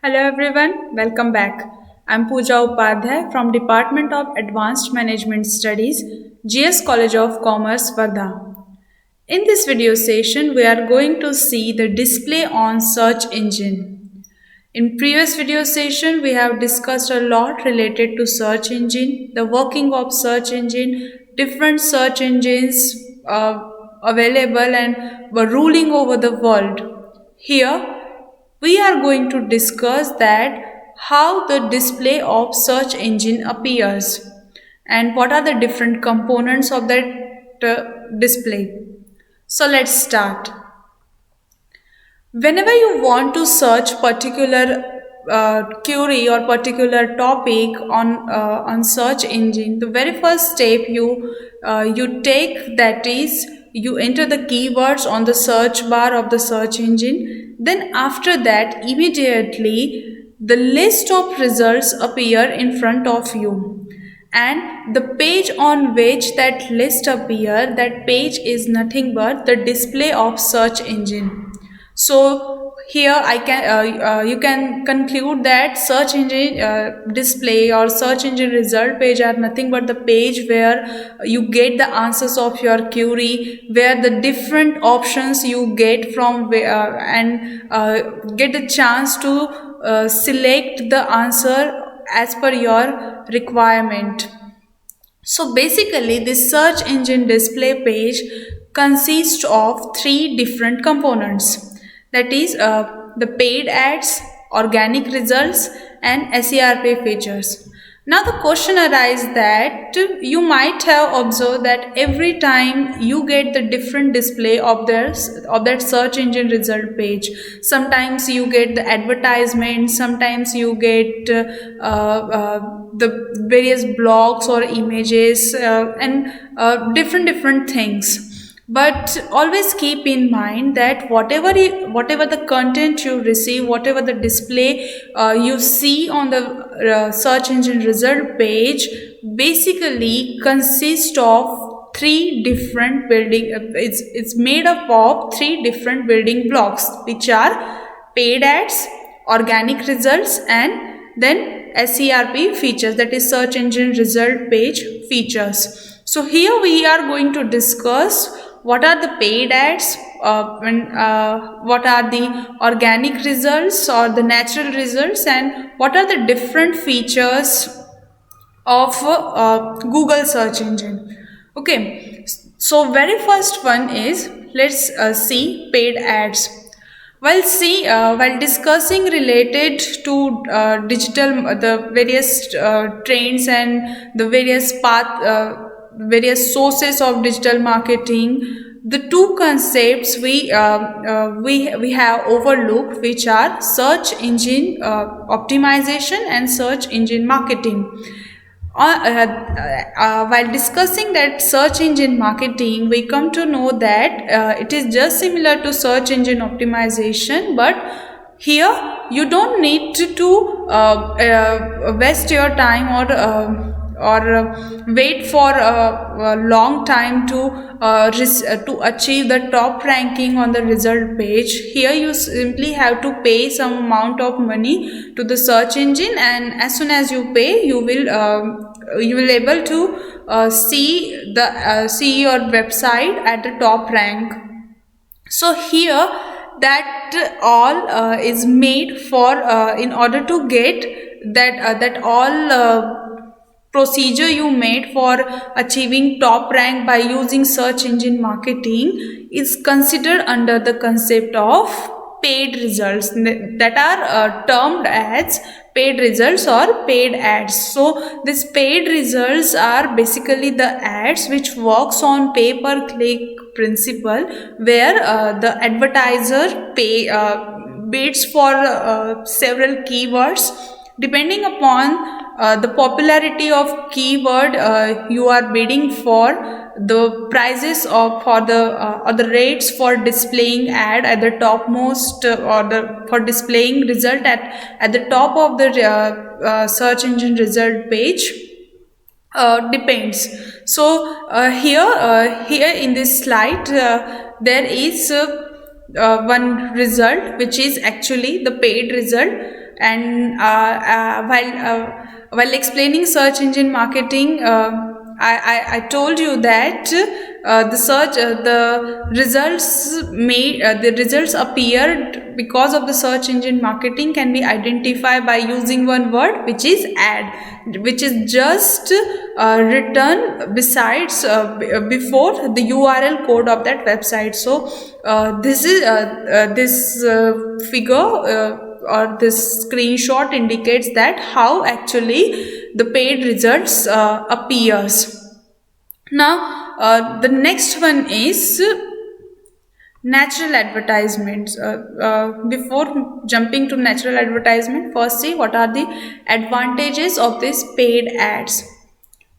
Hello everyone, welcome back. I'm Pooja Upadhyay from Department of Advanced Management Studies, GS College of Commerce, Wardha. In this video session, we are going to see the display on search engine. In previous video session, we have discussed a lot related to search engine, the working of search engine, different search engines available and were ruling over the world. Here, we are going to discuss that how the display of search engine appears and what are the different components of that display. So let's start. Whenever you want to search particular query or particular topic on search engine, the very first step you take, that is you enter the keywords on the search bar of the search engine. Then after that, immediately the list of results appear in front of you, and the page on which that list appear, that page is nothing but the display of search engine. So here you can conclude that search engine display or search engine result page are nothing but the page where you get the answers of your query, where the different options you get from and get a chance to select the answer as per your requirement. So basically, this search engine display page consists of three different components, that is, the paid ads, organic results, and SERP features. Now the question arises that you might have observed that every time you get the different display of that search engine result page, sometimes you get the advertisement, sometimes you get the various blogs or images and different things. But always keep in mind that whatever the content you receive, whatever the display you see on the search engine result page, basically consists of three different building it's made up of three different building blocks, which are paid ads, organic results, and then SERP features, that is search engine result page features. So here we are going to discuss what are the paid ads, what are the organic results or the natural results, and what are the different features of Google search engine. Okay, so very first one is, let's see paid ads. While discussing related to digital, the various trends and the various sources of digital marketing, the two concepts we have overlooked, which are search engine optimization and search engine marketing. While discussing that search engine marketing, we come to know that it is just similar to search engine optimization, but here you don't need to waste your time or wait for a long time to achieve the top ranking on the result page. Here you simply have to pay some amount of money to the search engine, and as soon as you pay, you will able to see your website at the top rank. So here that all is made for in order to get that all procedure you made for achieving top rank by using search engine marketing is considered under the concept of paid results, that are termed as paid results or paid ads. So these paid results are basically the ads which works on pay per click principle, where the advertiser bids for several keywords. Depending upon the popularity of keyword you are bidding for, the prices of for the or the rates for displaying ad at the topmost or the for displaying result at the top of the search engine result page depends. So here in this slide there is one result which is actually the paid result, And while explaining search engine marketing, I told you that the results appeared because of the search engine marketing can be identified by using one word, which is ad, which is just written besides before the URL code of that website. So this figure or this screenshot indicates that how actually the paid results appears. Now the next one is natural advertisements. Before jumping to natural advertisement, first see what are the advantages of these paid ads.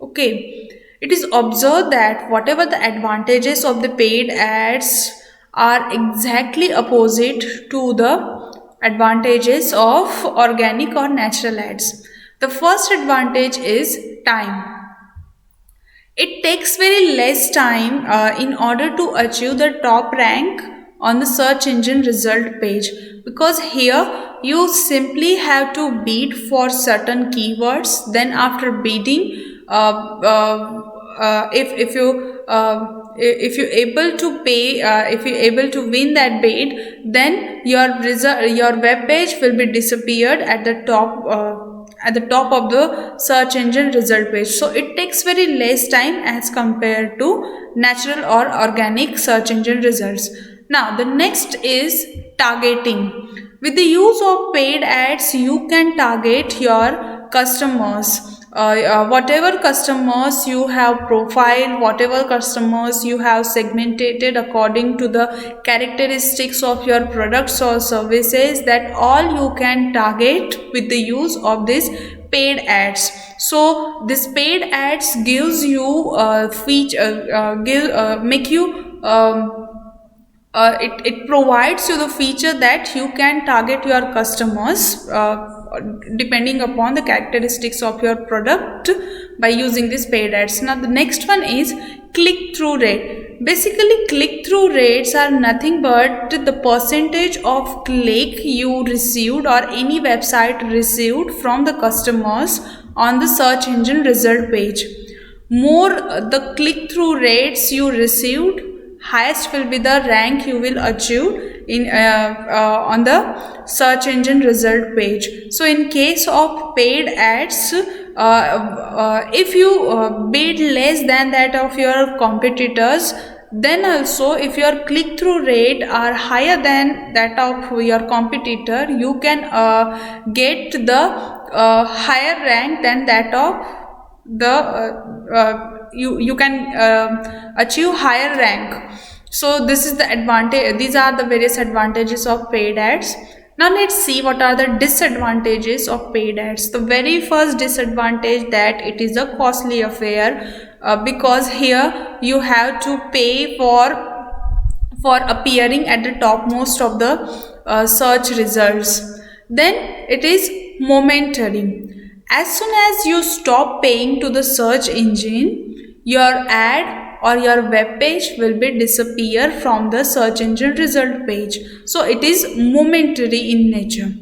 Okay, it is observed that whatever the advantages of the paid ads are exactly opposite to the advantages of organic or natural ads. The first advantage is time. It takes very less time in order to achieve the top rank on the search engine result page, because here you simply have to bid for certain keywords. Then after bidding, if you're able to pay, if you're able to win that bid, then your web page will be disappeared at the top of the search engine result page. So it takes very less time as compared to natural or organic search engine results. Now the next is targeting. With the use of paid ads, you can target your customers. Whatever customers you have profiled, whatever customers you have segmented according to the characteristics of your products or services, that all you can target with the use of this paid ads. So this paid ads gives you make you it provides you the feature that you can target your customers depending upon the characteristics of your product by using this paid ads. Now the next one is click-through rate. Basically click-through rates are nothing but the percentage of click you received or any website received from the customers on the search engine result page. More the click-through rates you received, highest will be the rank you will achieve in on the search engine result page. So in case of paid ads, if you bid less than that of your competitors, then also if your click-through rate are higher than that of your competitor, you can get the higher rank than that of the you can achieve higher rank. So this is the advantage. These are the various advantages of paid ads. Now let's see what are the disadvantages of paid ads. The very first disadvantage, that it is a costly affair, because here you have to pay for appearing at the topmost of the search results. Then it is momentary. As soon as you stop paying to the search engine, your ad or your web page will be disappear from the search engine result page. So it is momentary in nature.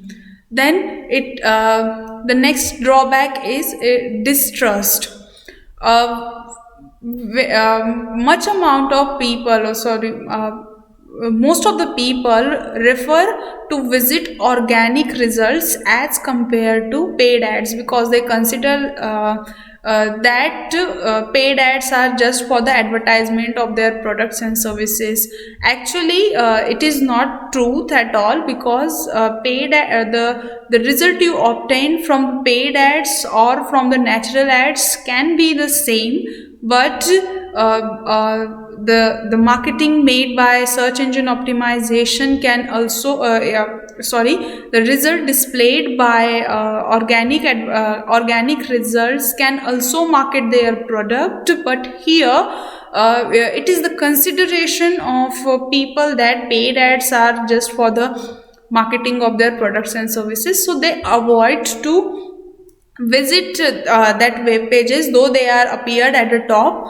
Then the next drawback is distrust. Much amount of people, most of the people refer to visit organic results as compared to paid ads, because they consider that paid ads are just for the advertisement of their products and services. Actually it is not truth at all, because the result you obtain from paid ads or from the natural ads can be the same, but the marketing made by search engine optimization can also the result displayed by organic results can also market their product. But here it is the consideration of people that paid ads are just for the marketing of their products and services, so they avoid to visit that web pages, though they are appeared at the top.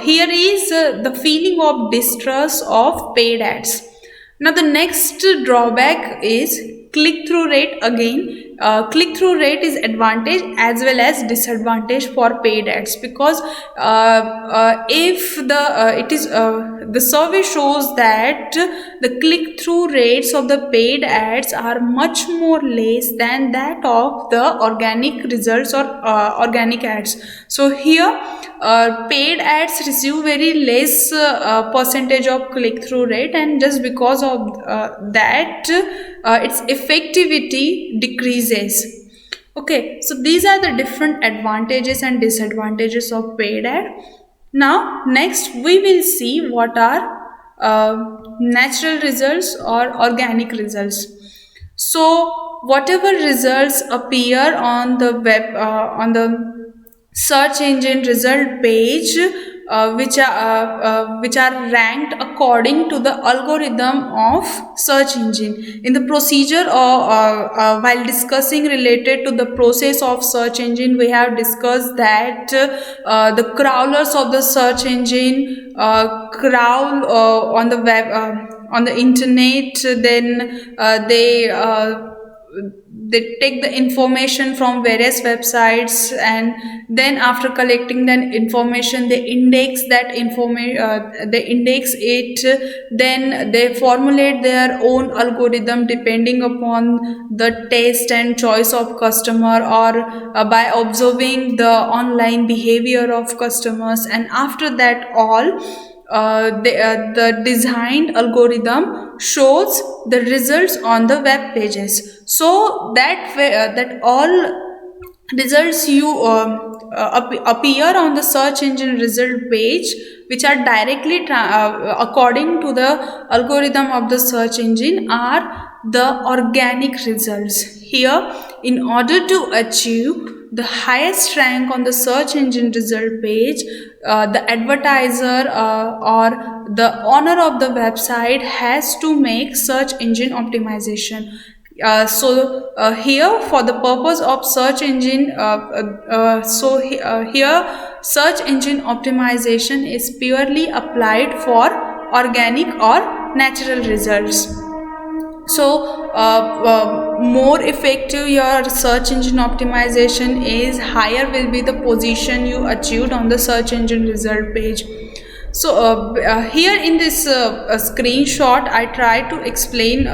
Here is the feeling of distrust of paid ads. Now the next drawback is click-through rate. Again, click-through rate is advantage as well as disadvantage for paid ads, because if the survey shows that the click-through rates of the paid ads are much more less than that of the organic results or organic ads. So here paid ads receive very less percentage of click-through rate, and just because of that its effectivity decreases. Okay, so these are the different advantages and disadvantages of paid ad. Now next we will see what are natural results or organic results. So whatever results appear on the web on the search engine result page, which are ranked according to the algorithm of search engine. In the procedure or while discussing related to the process of search engine, we have discussed that the crawlers of the search engine crawl on the web, on the internet. Then they take the information from various websites, and then after collecting that information they index that information, they index it, then they formulate their own algorithm depending upon the taste and choice of customer, or by observing the online behavior of customers, and after that all the designed algorithm shows the results on the web pages. So that way, that all results you appear on the search engine result page, which are directly according to the algorithm of the search engine, are the organic results. Here, in order to achieve the highest rank on the search engine result page, the advertiser or the owner of the website has to make search engine optimization. Here for the purpose of search engine, here search engine optimization is purely applied for organic or natural results. So more effective your search engine optimization is, higher will be the position you achieved on the search engine result page. So here in this screenshot I try to explain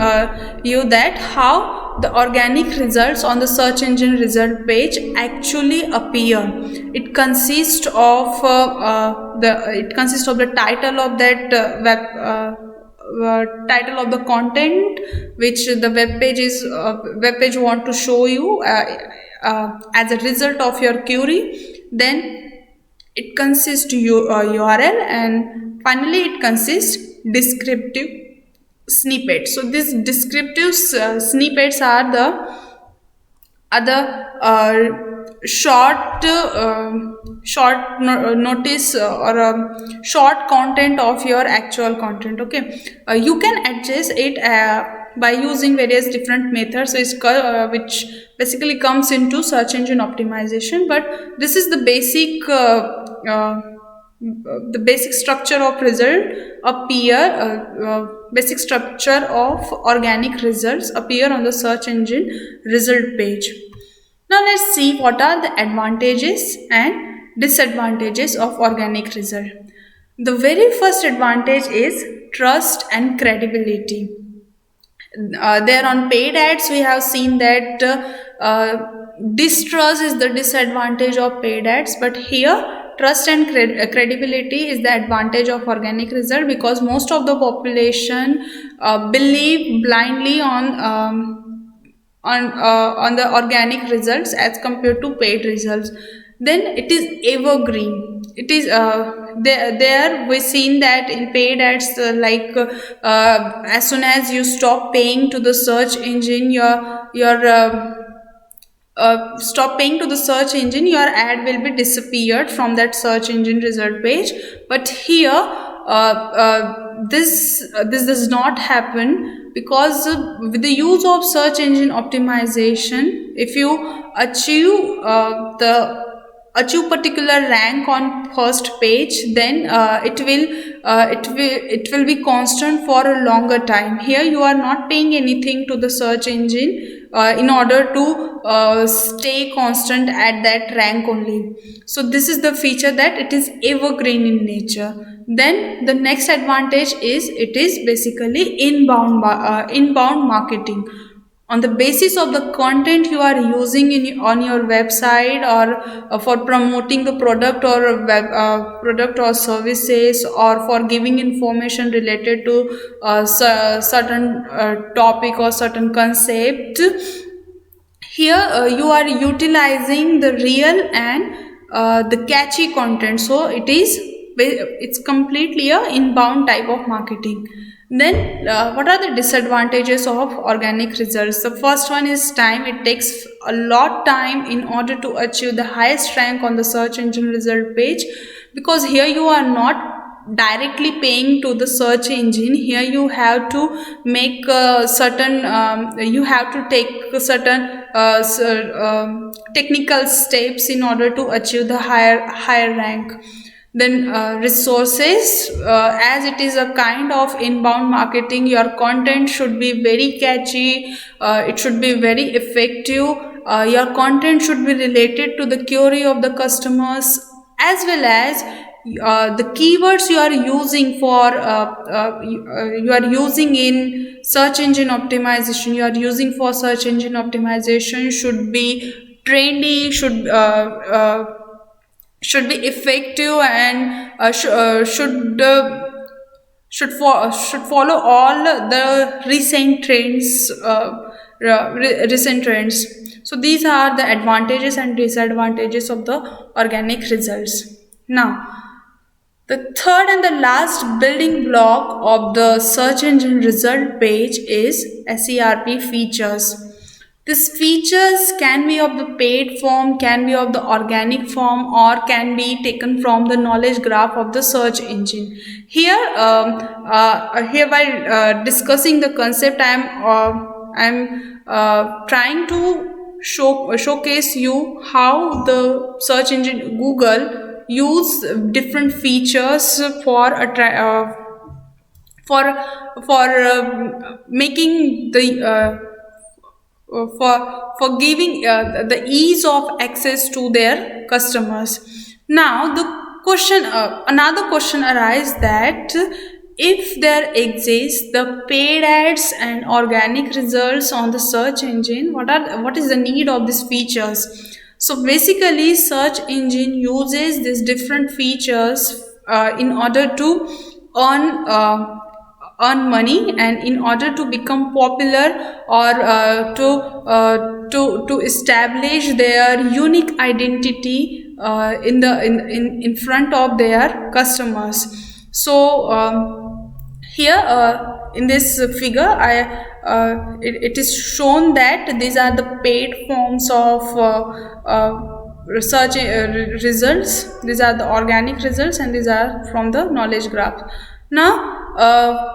you that how the organic results on the search engine result page actually appear. It consists of the title of that title of the content which the web page want to show you as a result of your query. Then it consists URL, and finally it consists descriptive snippets. So these descriptive snippets are the other short notice or short content of your actual content. Okay, you can adjust it by using various different methods, which basically comes into search engine optimization. But this is the basic structure of result appear, basic structure of organic results appear on the search engine result page. Now let's see what are the advantages and disadvantages of organic result. The very first advantage is trust and credibility. There on paid ads we have seen that distrust is the disadvantage of paid ads, but here trust and credibility is the advantage of organic result, because most of the population believe blindly on the organic results as compared to paid results. Then it is evergreen. It is there we've seen that in paid ads, as soon as you stop paying to the search engine, stop paying to the search engine, your ad will be disappeared from that search engine result page. But here this does not happen, because with the use of search engine optimization, if you achieve the achieve particular rank on first page, then it will be constant for a longer time. Here you are not paying anything to the search engine in order to stay constant at that rank only. So this is the feature, that it is evergreen in nature. Then the next advantage is it is basically inbound marketing. On the basis of the content you are using on your website, or for promoting the product or product or services, or for giving information related to certain topic or certain concept, here you are utilizing the real and the catchy content. So it's completely a inbound type of marketing. Then what are the disadvantages of organic results? The first one is time. It takes a lot time in order to achieve the highest rank on the search engine result page, because here you are not directly paying to the search engine. Here you have to make certain you have to take certain technical steps in order to achieve the higher rank. Then resources, as it is a kind of inbound marketing, your content should be very catchy, it should be very effective, your content should be related to the query of the customers, as well as the keywords you are using you are using in search engine optimization, you are using for search engine optimization should be trendy, should be effective, and should follow all the recent trends. So these are the advantages and disadvantages of the organic results. Now, the third and the last building block of the search engine result page is SERP features. These features can be of the paid form, can be of the organic form, or can be taken from the knowledge graph of the search engine. Here, while discussing the concept, I'm trying to showcase you how the search engine Google use different features for making the for giving the ease of access to their customers. Now the another question arises, that if there exists the paid ads and organic results on the search engine, what is the need of these features? So basically search engine uses these different features in order to earn earn money, and in order to become popular, or to establish their unique identity in front of their customers. So here in this figure it is shown that these are the paid forms of research results. These are the organic results, and these are from the knowledge graph. Now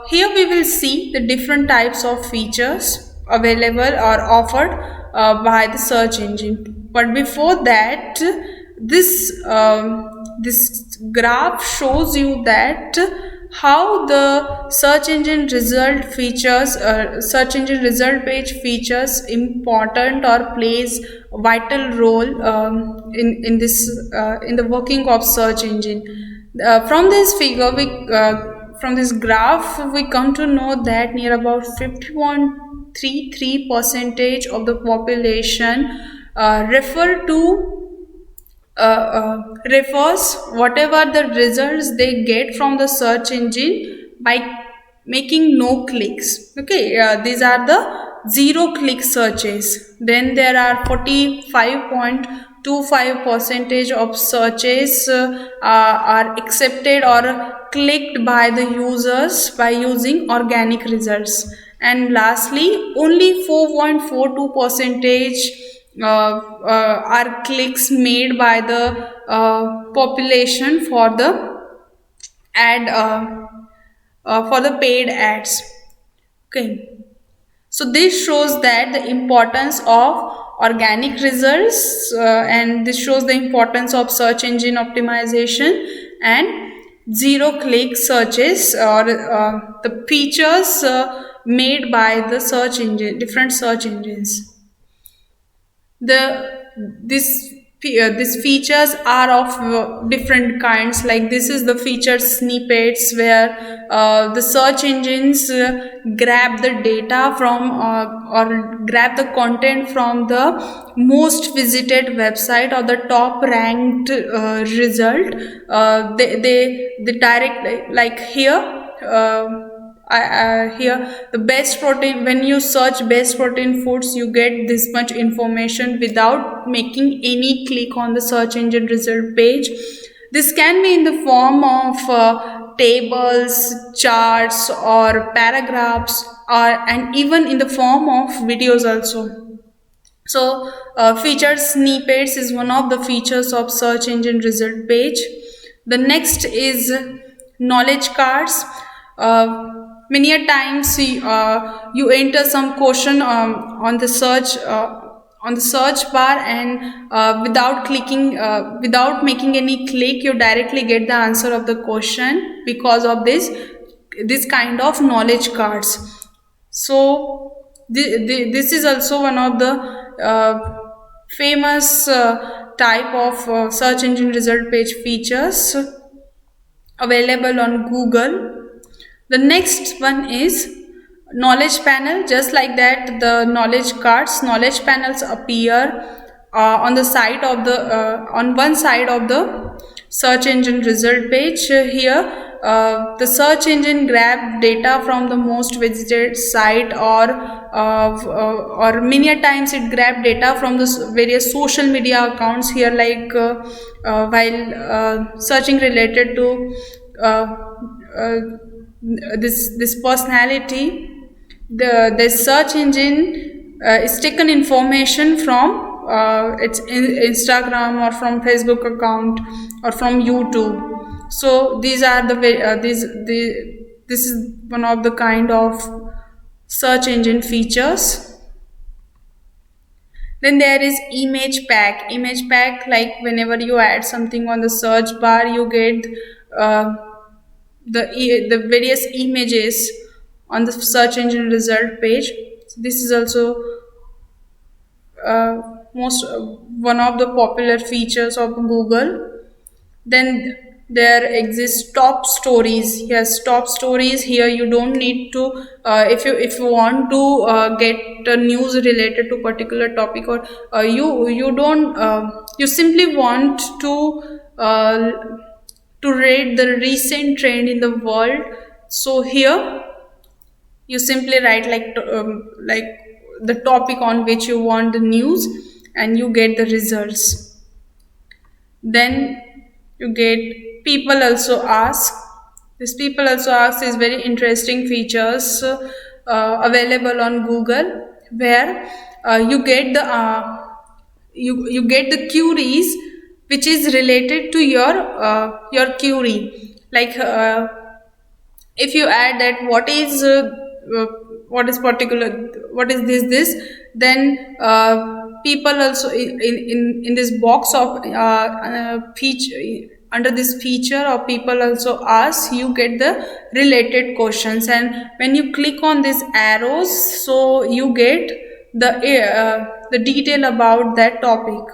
here we will see the different types of features available or offered by the search engine. But before that, this graph shows you that how the search engine result features, search engine result page features important or plays a vital role in the working of search engine. From this figure, from this graph, we come to know that near about 50.33% of the population refers whatever the results they get from the search engine by making no clicks. Okay, these are the zero click searches. Then there are 45.25% of searches are accepted or clicked by the users by using organic results. And lastly, only 4.42% are clicks made by the population for the paid ads. Okay, so this shows that the importance of organic results, and this shows the importance of search engine optimization, and zero click searches, or the features made by the search engine, different search engines. the these features are of different kinds. Like this is the featured snippets, where the search engines grab the data from, or grab the content from the most visited website or the top ranked result. They direct, like here, here the best protein, when you search best protein foods, you get this much information without making any click on the search engine result page. This can be in the form of tables, charts, or paragraphs, or and even in the form of videos also. So featured snippets is one of the features of search engine result page. The next is knowledge cards. Many a times you enter some question on the search bar, and without making any click, you directly get the answer of the question because of this kind of knowledge cards. So this is also one of the famous type of search engine result page features available on Google. The next one is knowledge panel. Just like that, the knowledge cards, knowledge panels appear on the side of the on one side of the search engine result page. Here the search engine grab data from the most visited site, or many a times it grab data from the various social media accounts. Here, like while searching related to this personality, the search engine is taken information from its Instagram, or from Facebook account, or from YouTube. So these are this is one of the kind of search engine features. Then there is image pack. Image pack, like whenever you add something on the search bar, you get the various images on the search engine result page. So this is also most one of the popular features of Google. Then there exists top stories. Yes, top stories. Here you don't need to if you want to get news related to particular topic, or you don't you simply want to rate the recent trend in the world. So here you simply write like the topic on which you want the news, and you get the results. Then you get people also ask. This people also ask is very interesting features available on Google, where you get the you get the queries which is related to your query. Like if you add that what is particular, what is this, then people also in this box of feature, under this feature of people also ask, you get the related questions, and when you click on these arrows, so you get the detail about that topic.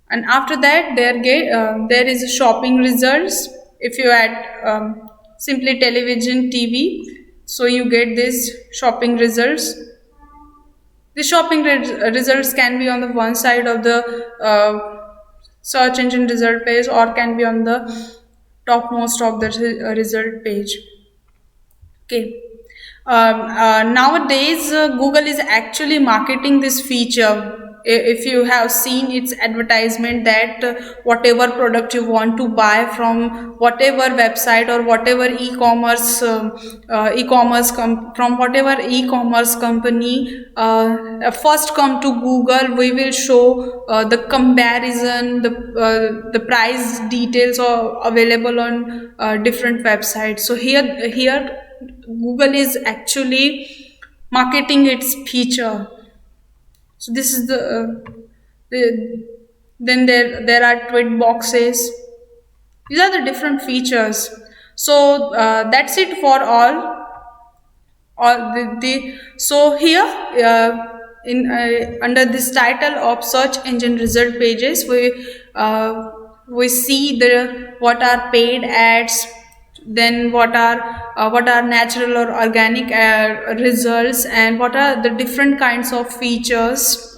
And after that, there is shopping results. If you add simply television TV, so you get this shopping results. The shopping results can be on the one side of the search engine result page, or can be on the topmost of the result page. Okay. Nowadays, Google is actually marketing this feature. If you have seen its advertisement, that whatever product you want to buy from whatever website, or whatever from whatever e-commerce company, first come to Google, we will show the comparison, the price details are available on different websites. So here Google is actually marketing its feature. So this is the then there are tweet boxes. These are the different features. So that's it for all the so here in under this title of search engine result pages, we see the what are paid ads, then what are natural or organic results, and what are the different kinds of features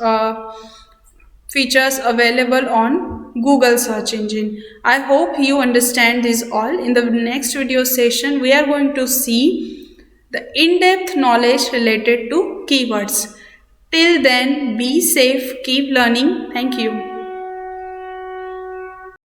available on Google search engine. I hope you understand this all. In the next video session, we are going to see the in-depth knowledge related to keywords. Till then, be safe, keep learning. Thank you.